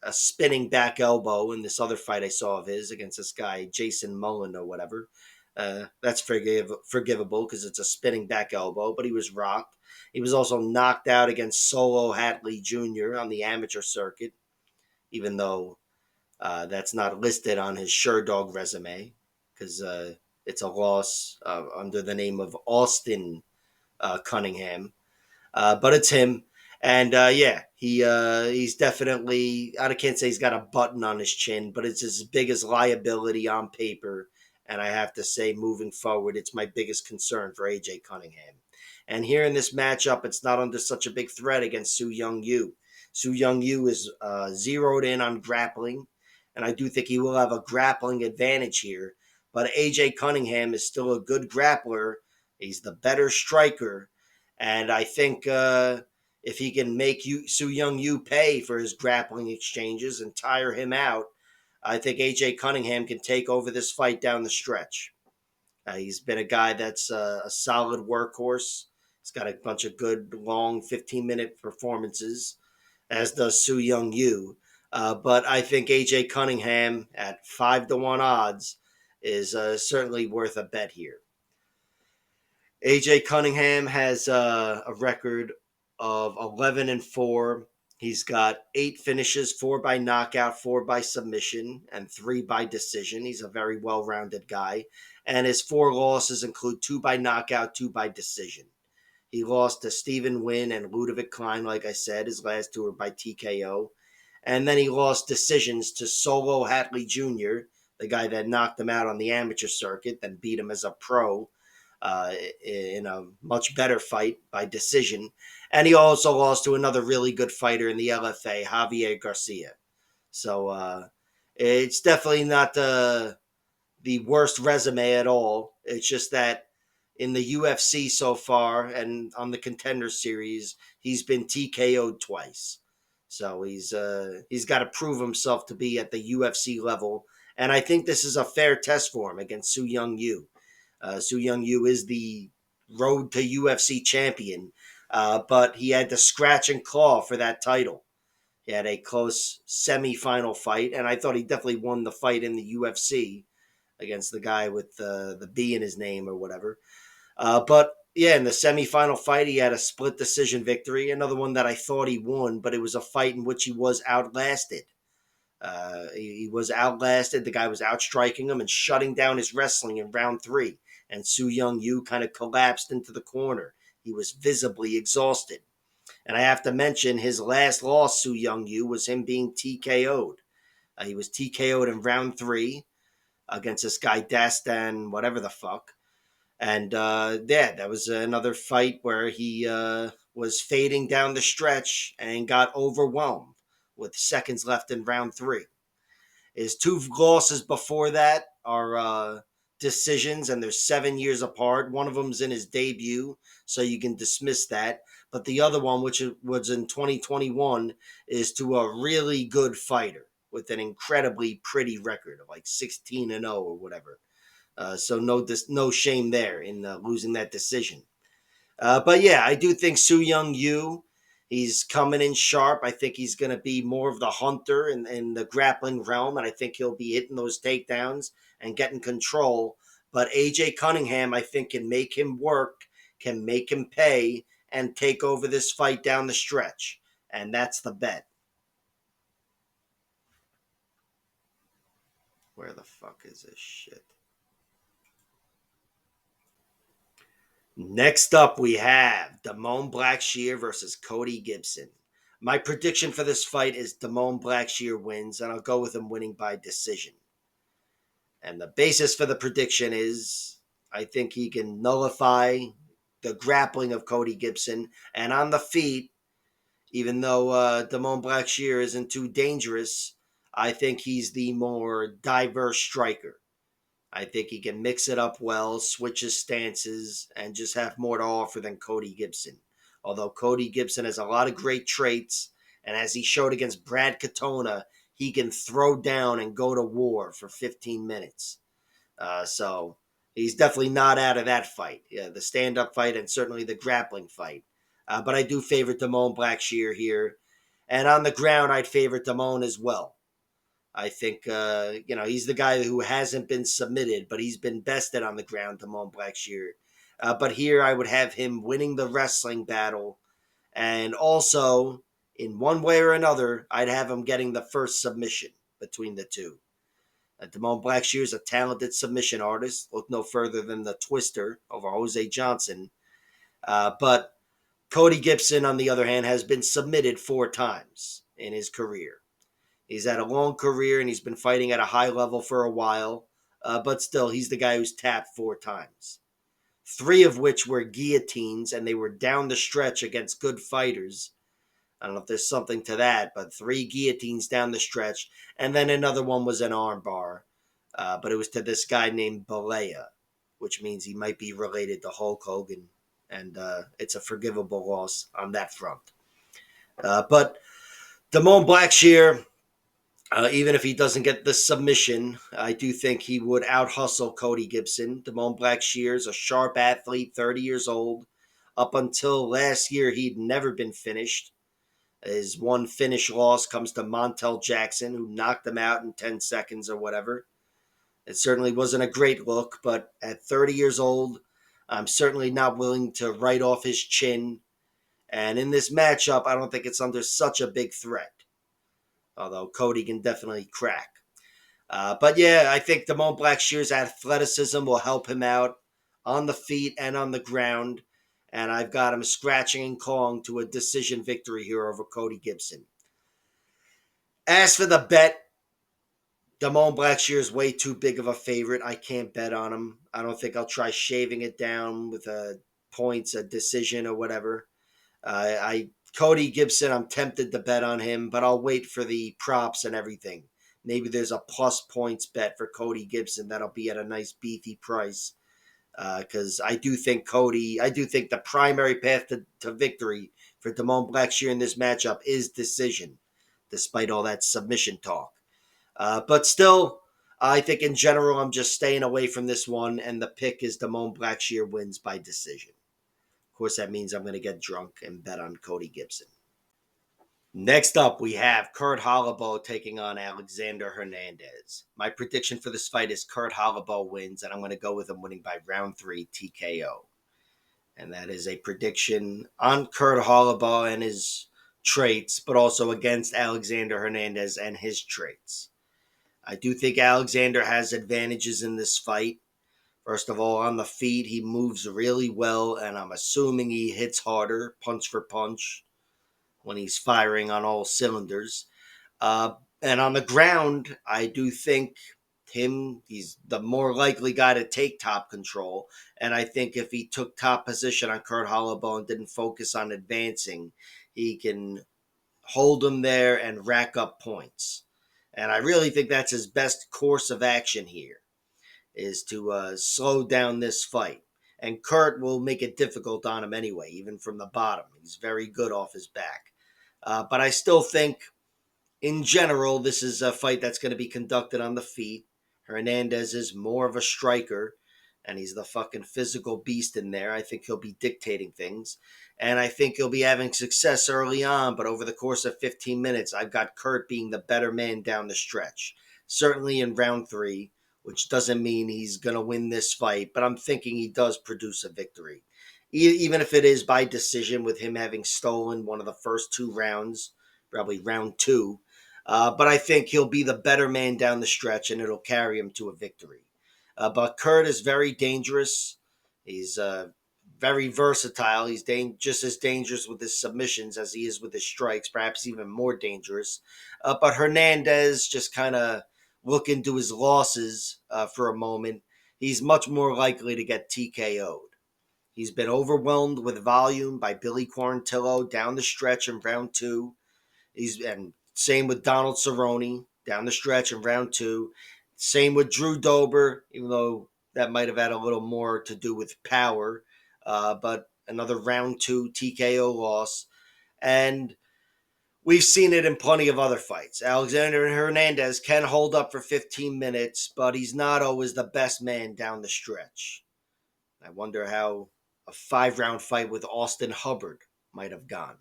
Speaker 1: a spinning back elbow in this other fight I saw of his against this guy, Jason Mullen or whatever. That's forgivable because it's a spinning back elbow, but he was rocked. He was also knocked out against Solo Hatley Jr. on the amateur circuit, even though that's not listed on his Sherdog resume because it's a loss under the name of Austin Cunningham. But it's him. And yeah, he's definitely, I can't say he's got a button on his chin, but it's his biggest liability on paper. And I have to say, moving forward, it's my biggest concern for AJ Cunningham. And here in this matchup, it's not under such a big threat against Su Young Yu. Su Young Yu is zeroed in on grappling, and I do think he will have a grappling advantage here. But AJ Cunningham is still a good grappler. He's the better striker. And I think if he can make Su Young Yu pay for his grappling exchanges and tire him out, I think AJ Cunningham can take over this fight down the stretch. He's been a guy that's a solid workhorse. He's got a bunch of good, long 15-minute performances, as does Su Young Yu. But I think AJ Cunningham at 5-1 odds is certainly worth a bet here. AJ Cunningham has a record of 11-4. He's got 8 finishes, 4 by knockout, 4 by submission, and 3 by decision. He's a very well-rounded guy. And his 4 losses include 2 by knockout, 2 by decision. He lost to Stephen Wynn and Ludovic Klein, like I said. His last 2 were by TKO. And then he lost decisions to Solo Hatley Jr., the guy that knocked him out on the amateur circuit, then beat him as a pro in a much better fight by decision. And he also lost to another really good fighter in the LFA, Javier Garcia. So it's definitely not the worst resume at all. It's just that in the UFC so far and on the Contender Series, he's been TKO'd twice. So he's got to prove himself to be at the UFC level. And I think this is a fair test for him against Su Young Yu. Su Young Yu is the road to UFC champion, but he had to scratch and claw for that title. He had a close semifinal fight, and I thought he definitely won the fight in the UFC against the guy with the B in his name or whatever. But yeah, in the semifinal fight, he had a split decision victory. Another one that I thought he won, but it was a fight in which he was outlasted. He was outlasted. The guy was outstriking him and shutting down his wrestling in round 3. And Su Young Yu kind of collapsed into the corner. He was visibly exhausted. And I have to mention his last loss, Su Young Yu, was him being TKO'd. He was TKO'd in round 3 against this guy, Dastan, whatever the fuck. And yeah, that was another fight where he was fading down the stretch and got overwhelmed with seconds left in round 3. His 2 losses before that are decisions, and they're 7 years apart. One of them's in his debut, so you can dismiss that. But the other one, which was in 2021, is to a really good fighter. with an incredibly pretty record of like 16-0 or whatever. So no shame there in losing that decision. But yeah, I do think Su Young Yu, he's coming in sharp. I think he's going to be more of the hunter in the grappling realm, and I think he'll be hitting those takedowns and getting control. But AJ Cunningham, I think, can make him work, can make him pay, and take over this fight down the stretch. And that's the bet. Where the fuck is this shit? Next up, we have Damone Blackshear versus Cody Gibson. My prediction for this fight is Damone Blackshear wins, and I'll go with him winning by decision. And the basis for the prediction is I think he can nullify the grappling of Cody Gibson, and on the feet, even though Damone Blackshear isn't too dangerous, I think he's the more diverse striker. I think he can mix it up well, switch his stances, and just have more to offer than Cody Gibson. Although Cody Gibson has a lot of great traits, and as he showed against Brad Katona, he can throw down and go to war for 15 minutes. So he's definitely not out of that fight, the stand-up fight and certainly the grappling fight. But I do favor Damone Blackshear here. And on the ground, I'd favor Damone as well. I think, he's the guy who hasn't been submitted, but he's been bested on the ground, Damone Blackshear. But here I would have him winning the wrestling battle. And also, in one way or another, I'd have him getting the first submission between the two. Damone Blackshear is a talented submission artist. Look no further than the Twister over Jose Johnson. But Cody Gibson, on the other hand, has been submitted 4 times in his career. He's had a long career and he's been fighting at a high level for a while. But still, he's the guy who's tapped 4 times. 3 of which were guillotines, and they were down the stretch against good fighters. I don't know if there's something to that, but 3 guillotines down the stretch. And then another one was an armbar. But it was to this guy named Balea, which means he might be related to Hulk Hogan. And it's a forgivable loss on that front. But Damone Blackshear, even if he doesn't get the submission, I do think he would out-hustle Cody Gibson. Damone Blackshear is a sharp athlete, 30 years old. Up until last year, he'd never been finished. His one finish loss comes to Montel Jackson, who knocked him out in 10 seconds or whatever. It certainly wasn't a great look, but at 30 years old, I'm certainly not willing to write off his chin. And in this matchup, I don't think it's under such a big threat. Although Cody can definitely crack. But yeah, I think Damone Blackshear's athleticism will help him out on the feet and on the ground. And I've got him scratching and clawing to a decision victory here over Cody Gibson. As for the bet, Damone Blackshear is way too big of a favorite. I can't bet on him. I don't think I'll try shaving it down with a points, a decision, or whatever. Cody Gibson, I'm tempted to bet on him, but I'll wait for the props and everything. Maybe there's a plus points bet for Cody Gibson that'll be at a nice beefy price. Because I do think the primary path to victory for Damone Blackshear in this matchup is decision, despite all that submission talk. But still, I think in general, I'm just staying away from this one, and the pick is Damone Blackshear wins by decision. Of course, that means I'm going to get drunk and bet on Cody Gibson. Next up, we have Kurt Holobaugh taking on Alexander Hernandez. My prediction for this fight is Kurt Holobaugh wins, and I'm going to go with him winning by round 3 TKO. And that is a prediction on Kurt Holobaugh and his traits, but also against Alexander Hernandez and his traits. I do think Alexander has advantages in this fight. First of all, on the feet, he moves really well, and I'm assuming he hits harder, punch for punch, when he's firing on all cylinders. And on the ground, I do think he's the more likely guy to take top control. And I think if he took top position on Kurt Holobaugh and didn't focus on advancing, he can hold him there and rack up points. And I really think that's his best course of action here, is to slow down this fight. And Kurt will make it difficult on him anyway, even from the bottom. He's very good off his back. But I still think in general, this is a fight that's going to be conducted on the feet. Hernandez is more of a striker, and he's the fucking physical beast in there. I think he'll be dictating things, and I think he'll be having success early on, but over the course of 15 minutes, I've got Kurt being the better man down the stretch. Certainly in round three, which doesn't mean he's going to win this fight, but I'm thinking he does produce a victory. Even if it is by decision, with him having stolen one of the first two rounds, probably round two. But I think he'll be the better man down the stretch, and it'll carry him to a victory. But Kurt is very dangerous. He's very versatile. He's just as dangerous with his submissions as he is with his strikes, perhaps even more dangerous. But Hernandez, just kind of looking to his losses for a moment, he's much more likely to get TKO'd. He's been overwhelmed with volume by Billy Quarantillo down the stretch in round two. And same with Donald Cerrone down the stretch in round two. Same with Drew Dober, even though that might have had a little more to do with power. But another round two TKO loss. And we've seen it in plenty of other fights. Alexander Hernandez can hold up for 15 minutes, but he's not always the best man down the stretch. I wonder how a 5-round fight with Austin Hubbard might have gone.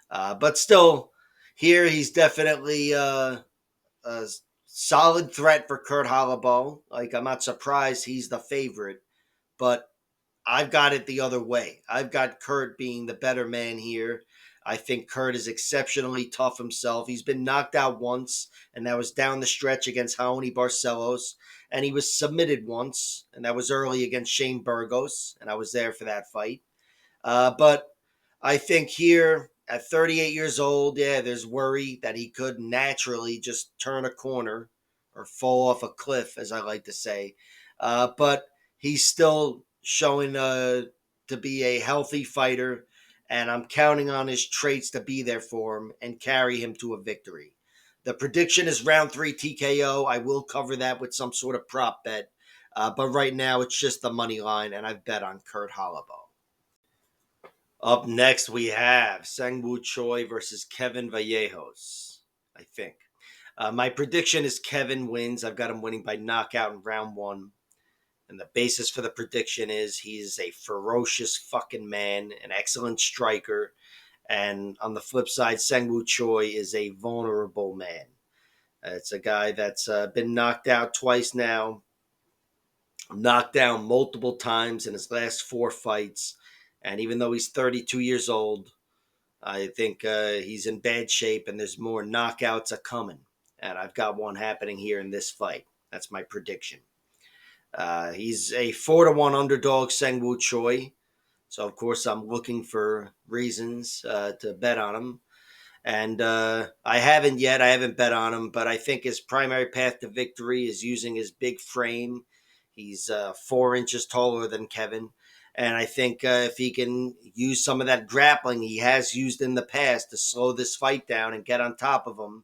Speaker 1: But still, here he's definitely a solid threat for Kurt Holobaugh. Like, I'm not surprised he's the favorite, but I've got it the other way. I've got Kurt being the better man here. I think Kurt is exceptionally tough himself. He's been knocked out once, and that was down the stretch against Raoni Barcelos. And he was submitted once, and that was early against Shane Burgos, and I was there for that fight. But I think here at 38 years old, yeah, there's worry that he could naturally just turn a corner or fall off a cliff, as I like to say. But he's still showing to be a healthy fighter, and I'm counting on his traits to be there for him and carry him to a victory. The prediction is round 3 TKO. I will cover that with some sort of prop bet. But right now, it's just the money line, and I've bet on Kurt Holobaugh. Up next, we have Sangwoo Choi versus Kevin Vallejos, I think. My prediction is Kevin wins. I've got him winning by knockout in round 1. And the basis for the prediction is he's a ferocious fucking man, an excellent striker. And on the flip side, Sangwoo Choi is a vulnerable man. It's a guy that's been knocked out twice now, knocked down multiple times in his last 4 fights. And even though he's 32 years old, I think he's in bad shape, and there's more knockouts a coming. And I've got one happening here in this fight. That's my prediction. He's a 4-1 underdog, Sangwoo Choi. So, of course, I'm looking for reasons to bet on him. And I haven't yet. I haven't bet on him, but I think his primary path to victory is using his big frame. He's 4 inches taller than Kevin. And I think if he can use some of that grappling he has used in the past to slow this fight down and get on top of him,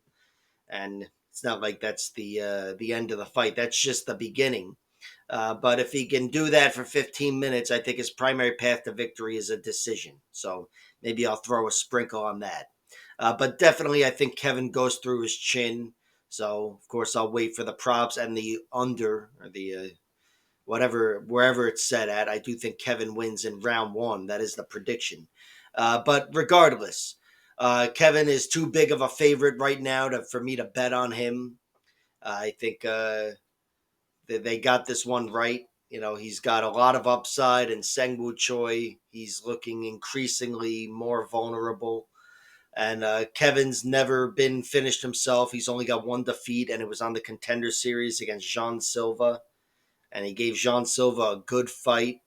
Speaker 1: and it's not like that's the end of the fight. That's just the beginning. But if he can do that for 15 minutes, I think his primary path to victory is a decision. So maybe I'll throw a sprinkle on that. But definitely, I think Kevin goes through his chin. So, of course, I'll wait for the props and the under, or the wherever it's set at. I do think Kevin wins in round 1. That is the prediction. But regardless, Kevin is too big of a favorite right now for me to bet on him. I think they got this one right. You know, he's got a lot of upside, and Sangwoo Choi, he's looking increasingly more vulnerable. And Kevin's never been finished himself. He's only got 1 defeat, and it was on the Contender Series against Jean Silva. And he gave Jean Silva a good fight.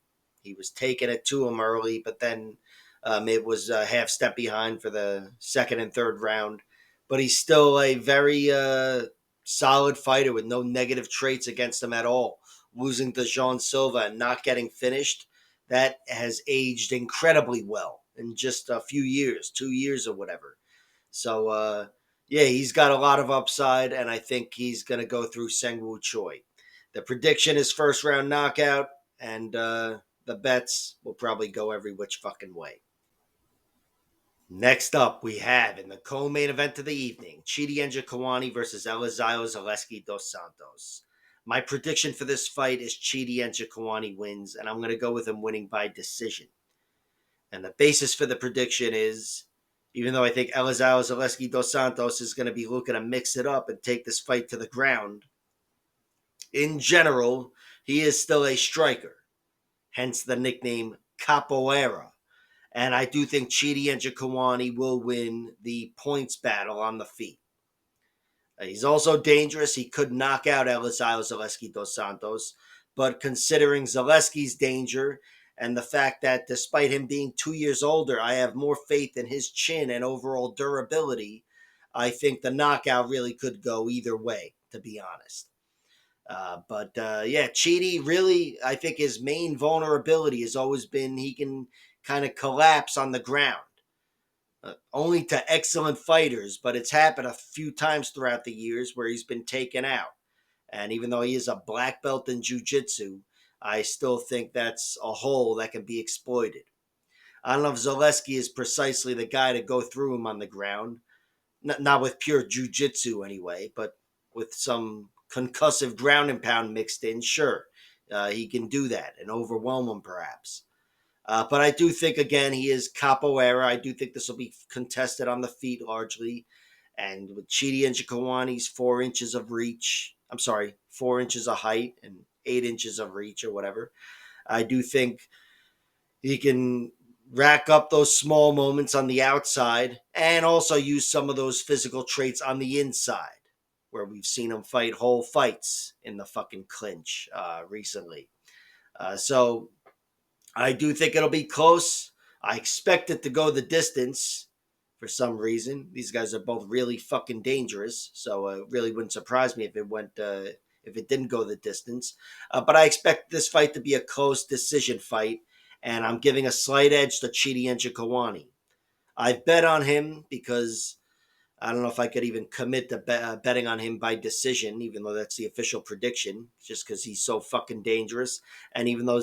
Speaker 1: He was taking it to him early, but then it was a half step behind for the second and third round. But he's still a very solid fighter with no negative traits against him at all. Losing to Jean Silva and not getting finished, that has aged incredibly well in just a few years, 2 years or whatever. So, yeah, he's got a lot of upside, and I think he's going to go through Sangwoo Choi. The prediction is first round knockout, and the bets will probably go every which fucking way. Next up, we have in the co-main event of the evening, Chidi Njokuani versus Elizalde Zaleski dos Santos. My prediction for this fight is Chidi Njokuani wins, and I'm going to go with him winning by decision. And the basis for the prediction is, even though I think Elizalde Zaleski dos Santos is going to be looking to mix it up and take this fight to the ground, in general, he is still a striker, hence the nickname Capoeira. And I do think Chidi Njokuani will win the points battle on the feet. He's also dangerous. He could knock out Elizalde Zaleski dos Santos. But considering Zaleski's danger and the fact that despite him being 2 years older, I have more faith in his chin and overall durability, I think the knockout really could go either way, to be honest. But Chidi really, I think his main vulnerability has always been he can kind of collapse on the ground. Only to excellent fighters, but it's happened a few times throughout the years where he's been taken out. And even though he is a black belt in jiu-jitsu, I still think that's a hole that can be exploited. I don't know if Zaleski is precisely the guy to go through him on the ground. Not with pure jiu-jitsu anyway, but with some concussive ground and pound mixed in, sure. He can do that and overwhelm him perhaps. But I do think, again, he is capoeira. I do think this will be contested on the feet largely. And with Chidi Njokuani's 4 inches of reach, 4 inches of height and 8 inches of reach or whatever, I do think he can rack up those small moments on the outside and also use some of those physical traits on the inside, where we've seen him fight whole fights in the fucking clinch recently. So I do think it'll be close. I expect it to go the distance for some reason. These guys are both really fucking dangerous, so it really wouldn't surprise me if it didn't go the distance. But I expect this fight to be a close decision fight, and I'm giving a slight edge to Chidi Njokuani. I've bet on him because I don't know if I could even commit to betting on him by decision, even though that's the official prediction, just because he's so fucking dangerous. And even though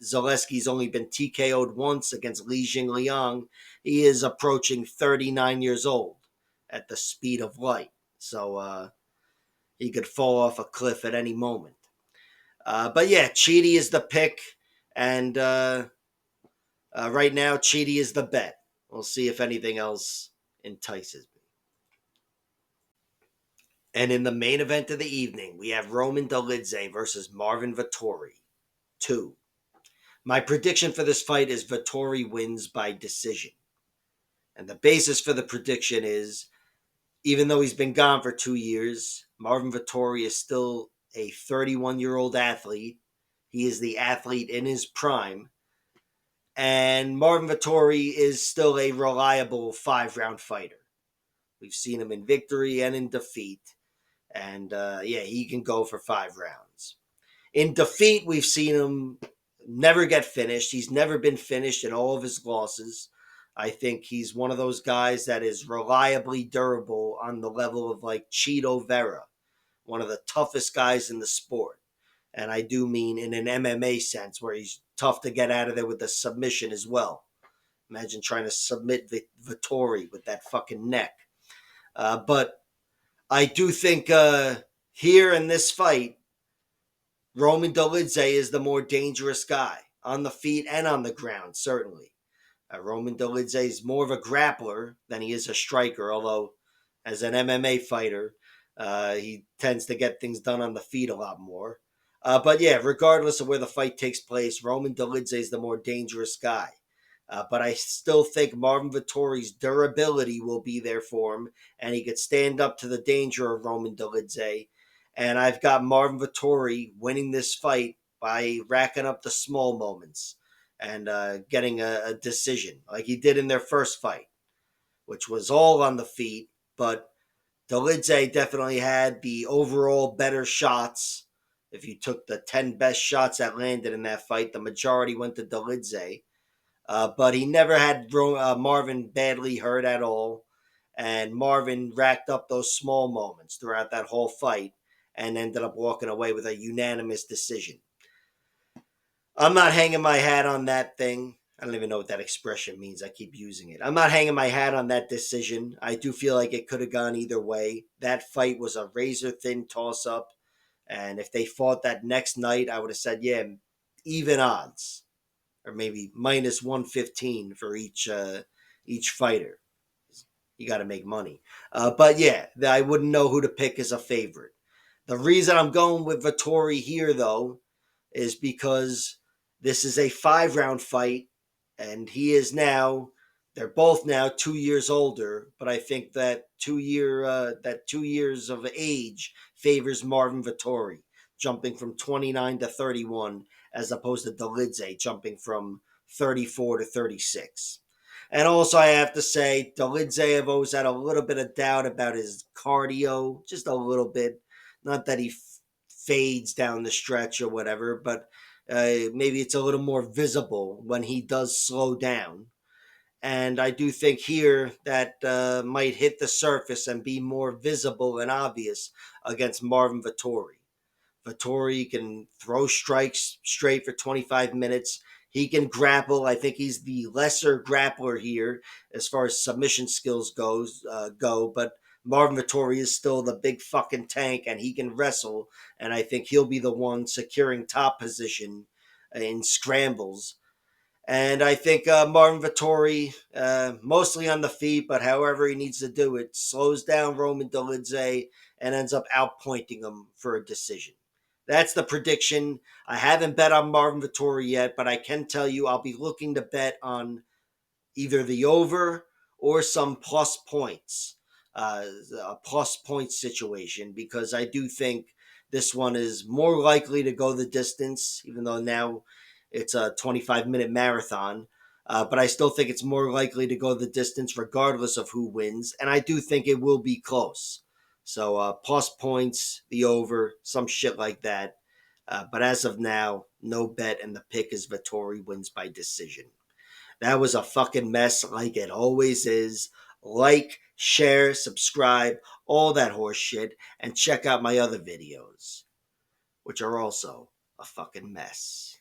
Speaker 1: Zaleski's only been TKO'd once against Li Jingliang, he is approaching 39 years old at the speed of light. So he could fall off a cliff at any moment. But yeah, Chidi is the pick. And right now, Chidi is the bet. We'll see if anything else entices me. And in the main event of the evening, we have Roman Dolidze versus Marvin Vettori 2. My prediction for this fight is Vettori wins by decision. And the basis for the prediction is, even though he's been gone for 2 years, Marvin Vettori is still a 31-year-old athlete. He is the athlete in his prime. And Marvin Vettori is still a reliable 5-round fighter. We've seen him in victory and in defeat. And he can go for 5 rounds. In defeat, we've seen him never get finished. He's never been finished in all of his losses. I think he's one of those guys that is reliably durable on the level of like Cheeto Vera, one of the toughest guys in the sport. And I do mean in an MMA sense, where he's tough to get out of there with the submission as well. Imagine trying to submit Vettori with that fucking neck. But I do think here in this fight, Roman Dolidze is the more dangerous guy on the feet and on the ground, certainly. Roman Dolidze is more of a grappler than he is a striker, although as an MMA fighter, he tends to get things done on the feet a lot more. But yeah, regardless of where the fight takes place, Roman Dolidze is the more dangerous guy. But I still think Marvin Vettori's durability will be there for him, and he could stand up to the danger of Roman Dolidze. And I've got Marvin Vettori winning this fight by racking up the small moments and getting a decision like he did in their first fight, which was all on the feet. But Dolidze definitely had the overall better shots. If you took the 10 best shots that landed in that fight, the majority went to Dolidze. But he never had Marvin badly hurt at all. And Marvin racked up those small moments throughout that whole fight and ended up walking away with a unanimous decision. I'm not hanging my hat on that thing. I don't even know what that expression means. I keep using it. I'm not hanging my hat on that decision. I do feel like it could have gone either way. That fight was a razor thin toss up. And if they fought that next night, I would have said, yeah, even odds, or maybe minus 115 for each fighter. You got to make money. But yeah, I wouldn't know who to pick as a favorite. The reason I'm going with Vettori here, though, is because this is a 5 round fight, and he is now. They're both now 2 years older, but I think that 2 years of age favors Marvin Vettori, jumping from 29 to 31, as opposed to Dolidze jumping from 34 to 36. And also, I have to say, Dolidze, I've always had a little bit of doubt about his cardio, just a little bit. Not that he fades down the stretch or whatever, but maybe it's a little more visible when he does slow down. And I do think here that might hit the surface and be more visible and obvious against Marvin Vettori. Vettori can throw strikes straight for 25 minutes. He can grapple. I think he's the lesser grappler here as far as submission skills go. But Marvin Vettori is still the big fucking tank, and he can wrestle. And I think he'll be the one securing top position in scrambles. And I think Marvin Vettori, mostly on the feet, but however he needs to do it, slows down Roman Dolidze and ends up outpointing him for a decision. That's the prediction. I haven't bet on Marvin Vettori yet, but I can tell you I'll be looking to bet on either the over or some plus points, a plus point situation, because I do think this one is more likely to go the distance, even though now it's a 25-minute marathon. But I still think it's more likely to go the distance regardless of who wins. And I do think it will be close. So plus points, the over, some shit like that. But as of now, no bet, and the pick is Vettori wins by decision. That was a fucking mess, like it always is. Like, share, subscribe, all that horse shit, and check out my other videos, which are also a fucking mess.